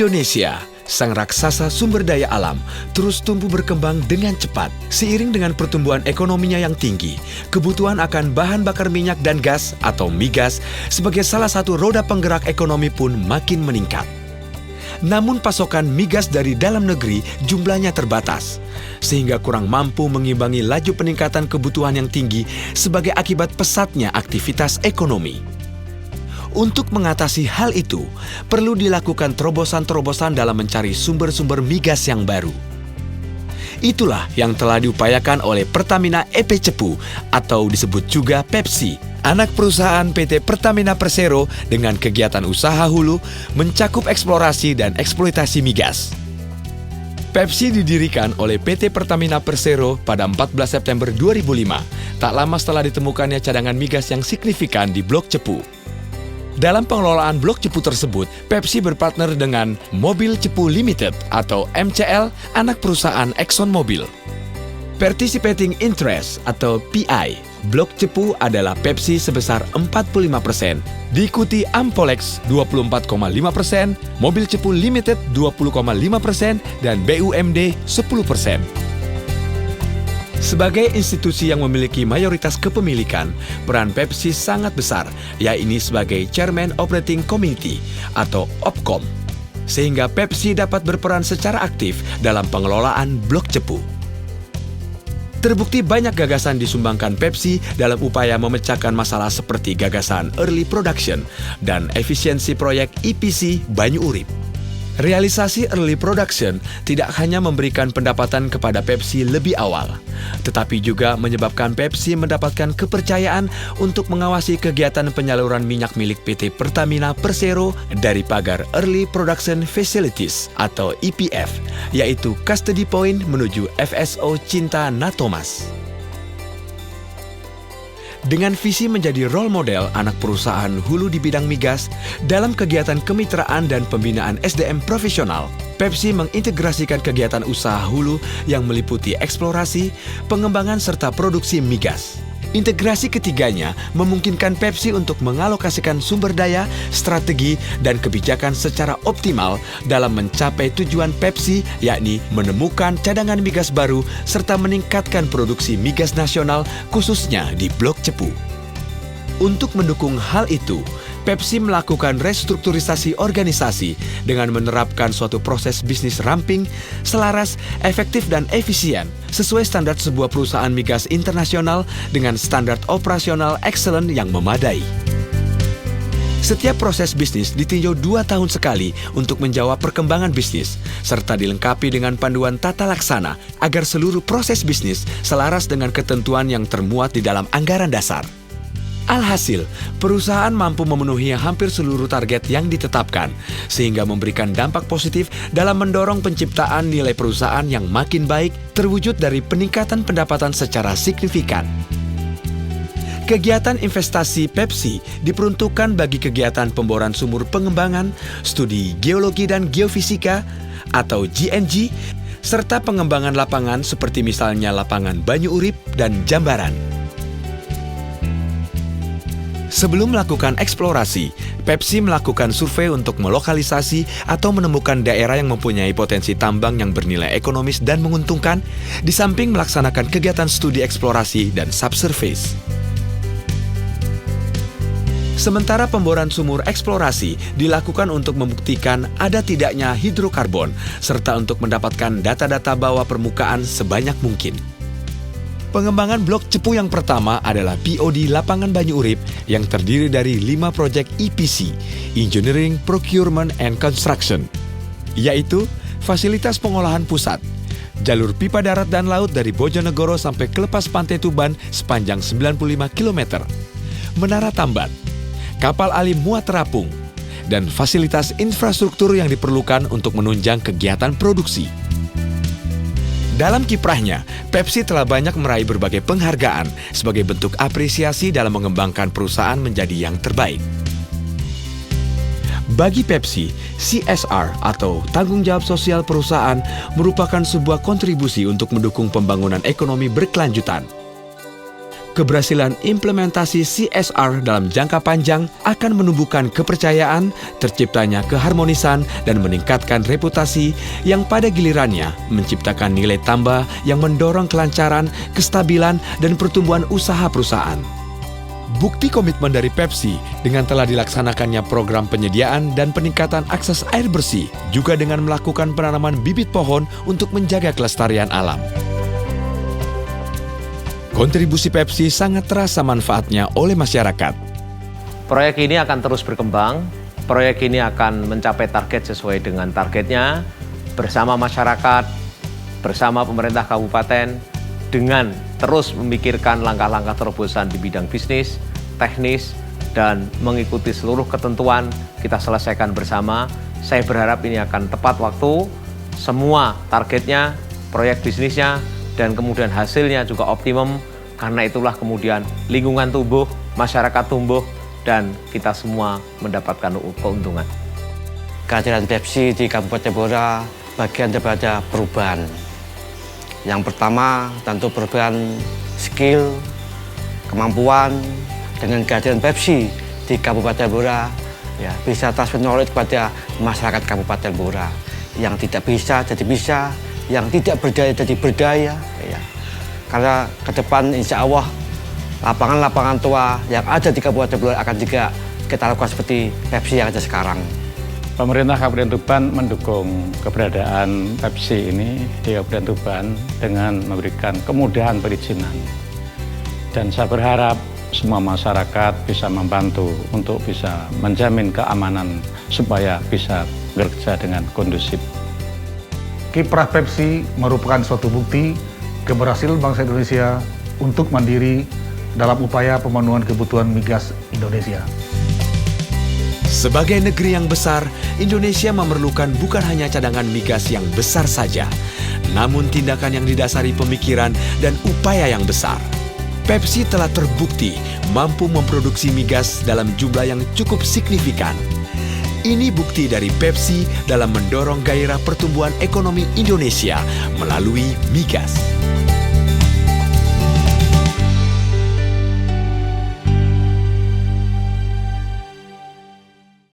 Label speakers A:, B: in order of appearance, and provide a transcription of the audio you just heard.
A: Indonesia, sang raksasa sumber daya alam, terus tumbuh berkembang dengan cepat. Seiring dengan pertumbuhan ekonominya yang tinggi, kebutuhan akan bahan bakar minyak dan gas atau migas sebagai salah satu roda penggerak ekonomi pun makin meningkat. Namun pasokan migas dari dalam negeri jumlahnya terbatas, sehingga kurang mampu mengimbangi laju peningkatan kebutuhan yang tinggi sebagai akibat pesatnya aktivitas ekonomi. Untuk mengatasi hal itu, perlu dilakukan terobosan-terobosan dalam mencari sumber-sumber migas yang baru. Itulah yang telah diupayakan oleh Pertamina EP Cepu atau disebut juga Pepsi, anak perusahaan PT Pertamina Persero dengan kegiatan usaha hulu mencakup eksplorasi dan eksploitasi migas. Pepsi didirikan oleh PT Pertamina Persero pada 14 September 2005, tak lama setelah ditemukannya cadangan migas yang signifikan di Blok Cepu. Dalam pengelolaan Blok Cepu tersebut, Pepsi berpartner dengan Mobil Cepu Limited atau MCL, anak perusahaan Exxon Mobil. Participating Interest atau PI, Blok Cepu adalah Pepsi sebesar 45%, diikuti Ampolex 24,5%, Mobil Cepu Limited 20,5%, dan BUMD 10%. Sebagai institusi yang memiliki mayoritas kepemilikan, peran Pepsi sangat besar, yaitu sebagai Chairman Operating Committee atau OPCOM, sehingga Pepsi dapat berperan secara aktif dalam pengelolaan Blok Cepu. Terbukti banyak gagasan disumbangkan Pepsi dalam upaya memecahkan masalah seperti gagasan early production dan efisiensi proyek EPC Banyu Urip. Realisasi early production tidak hanya memberikan pendapatan kepada Pepsi lebih awal, tetapi juga menyebabkan Pepsi mendapatkan kepercayaan untuk mengawasi kegiatan penyaluran minyak milik PT Pertamina Persero dari pagar Early Production Facilities atau EPF, yaitu Custody Point menuju FSO Cinta Natomas. Dengan visi menjadi role model anak perusahaan hulu di bidang migas dalam kegiatan kemitraan dan pembinaan SDM profesional, Pepsi mengintegrasikan kegiatan usaha hulu yang meliputi eksplorasi, pengembangan serta produksi migas. Integrasi ketiganya memungkinkan Pepsi untuk mengalokasikan sumber daya, strategi, dan kebijakan secara optimal dalam mencapai tujuan Pepsi, yakni menemukan cadangan migas baru serta meningkatkan produksi migas nasional khususnya di Blok Cepu. Untuk mendukung hal itu, Pepsi melakukan restrukturisasi organisasi dengan menerapkan suatu proses bisnis ramping, selaras, efektif dan efisien, sesuai standar sebuah perusahaan migas internasional dengan standar operasional excellent yang memadai. Setiap proses bisnis ditinjau 2 tahun sekali untuk menjawab perkembangan bisnis, serta dilengkapi dengan panduan tata laksana agar seluruh proses bisnis selaras dengan ketentuan yang termuat di dalam anggaran dasar. Alhasil, perusahaan mampu memenuhi hampir seluruh target yang ditetapkan, sehingga memberikan dampak positif dalam mendorong penciptaan nilai perusahaan yang makin baik terwujud dari peningkatan pendapatan secara signifikan. Kegiatan investasi Pepsi diperuntukkan bagi kegiatan pemboran sumur pengembangan, studi geologi dan geofisika atau GNG, serta pengembangan lapangan seperti misalnya lapangan Banyu Urip dan Jambaran. Sebelum melakukan eksplorasi, Pepsi melakukan survei untuk melokalisasi atau menemukan daerah yang mempunyai potensi tambang yang bernilai ekonomis dan menguntungkan, di samping melaksanakan kegiatan studi eksplorasi dan subsurface. Sementara pemboran sumur eksplorasi dilakukan untuk membuktikan ada tidaknya hidrokarbon, serta untuk mendapatkan data-data bawah permukaan sebanyak mungkin. Pengembangan Blok Cepu yang pertama adalah POD Lapangan Banyu Urip yang terdiri dari 5 proyek EPC, Engineering, Procurement, and Construction, yaitu fasilitas pengolahan pusat, jalur pipa darat dan laut dari Bojonegoro sampai ke lepas pantai Tuban sepanjang 95 km, menara tambat, kapal alim muat terapung, dan fasilitas infrastruktur yang diperlukan untuk menunjang kegiatan produksi. Dalam kiprahnya, Pepsi telah banyak meraih berbagai penghargaan sebagai bentuk apresiasi dalam mengembangkan perusahaan menjadi yang terbaik. Bagi Pepsi, CSR atau tanggung jawab sosial perusahaan merupakan sebuah kontribusi untuk mendukung pembangunan ekonomi berkelanjutan. Keberhasilan implementasi CSR dalam jangka panjang akan menumbuhkan kepercayaan, terciptanya keharmonisan, dan meningkatkan reputasi yang pada gilirannya menciptakan nilai tambah yang mendorong kelancaran, kestabilan, dan pertumbuhan usaha perusahaan. Bukti komitmen dari Pepsi dengan telah dilaksanakannya program penyediaan dan peningkatan akses air bersih, juga dengan melakukan penanaman bibit pohon untuk menjaga kelestarian alam. Kontribusi Pepsi sangat terasa manfaatnya oleh masyarakat.
B: Proyek ini akan terus berkembang, proyek ini akan mencapai target sesuai dengan targetnya, bersama masyarakat, bersama pemerintah kabupaten, dengan terus memikirkan langkah-langkah terobosan di bidang bisnis, teknis, dan mengikuti seluruh ketentuan kita selesaikan bersama. Saya berharap ini akan tepat waktu, semua targetnya, proyek bisnisnya, dan kemudian hasilnya juga optimum, karena itulah kemudian lingkungan tumbuh, masyarakat tumbuh, dan kita semua mendapatkan keuntungan.
C: Kehadiran Pepsi di Kabupaten Blora bagian daripada perubahan. Yang pertama tentu perubahan skill, kemampuan. Dengan kehadiran Pepsi di Kabupaten Blora, ya, bisa transfer knowledge kepada masyarakat Kabupaten Blora. Yang tidak bisa jadi bisa, yang tidak berdaya jadi berdaya, ya. Karena ke depan insya Allah lapangan-lapangan tua yang ada di Kabupaten Blora akan juga kita lakukan seperti Pepsi yang ada sekarang.
D: Pemerintah Kabupaten Tuban mendukung keberadaan Pepsi ini di Kabupaten Tuban dengan memberikan kemudahan perizinan. Dan saya berharap semua masyarakat bisa membantu untuk bisa menjamin keamanan supaya bisa bekerja dengan kondusif.
E: Kiprah Pepsi merupakan suatu bukti keberhasilan bangsa Indonesia untuk mandiri dalam upaya pemenuhan kebutuhan migas Indonesia.
A: Sebagai negeri yang besar, Indonesia memerlukan bukan hanya cadangan migas yang besar saja, namun tindakan yang didasari pemikiran dan upaya yang besar. Pepsi telah terbukti mampu memproduksi migas dalam jumlah yang cukup signifikan. Ini bukti dari Pepsi dalam mendorong gairah pertumbuhan ekonomi Indonesia melalui migas.